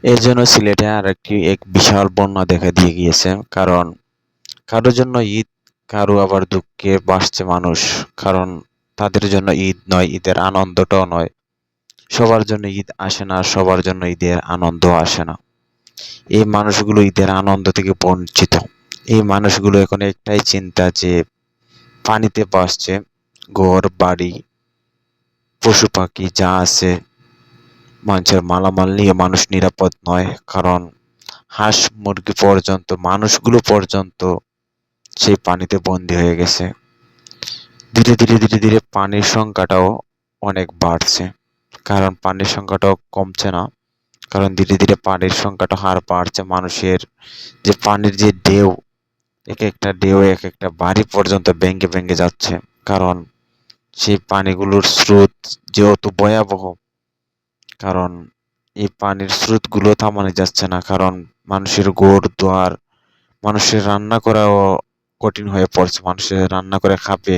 এর জন্য সিলেটে এক বিশাল বন্যা দেখা দিয়ে গিয়েছে। কারণ কারোর জন্য ঈদ, কারো আবার দুঃখে বাসছে মানুষ। কারণ তাদের জন্য ঈদ নয়, ঈদের আনন্দটাও নয়। সবার জন্য ঈদ আসে না, সবার জন্য ঈদের আনন্দ আসে না। এই মানুষগুলো ঈদের আনন্দ থেকে বঞ্চিত। এই মানুষগুলো এখন একটাই চিন্তা যে পানিতে ভাসছে, ঘর বাড়ি পশু পাখি যা আছে, মানুষের মালামাল নিয়ে মানুষ নিরাপদ নয়। কারণ হাঁস মুরগি পর্যন্ত, মানুষগুলো পর্যন্ত সেই পানিতে বন্দী হয়ে গেছে। ধীরে ধীরে পানির সংখ্যাটাও অনেক বাড়ছে। কারণ পানির সংখ্যাটাও কমছে না। কারণ ধীরে ধীরে পানির সংখ্যাটা হার বাড়ছে। মানুষের যে পানির যে ঢেউ, এক একটা ঢেউ এক একটা বাড়ি পর্যন্ত ভেঙে ভেঙে যাচ্ছে। কারণ সেই পানিগুলোর স্রোত যেহেতু ভয়াবহ, কারণ এই পানির স্রোতগুলো থামানো যাচ্ছে না। কারণ মানুষের ঘর দুয়ার, মানুষের রান্না করাও কঠিন হয়ে পড়ছে। মানুষের রান্না করে খাবে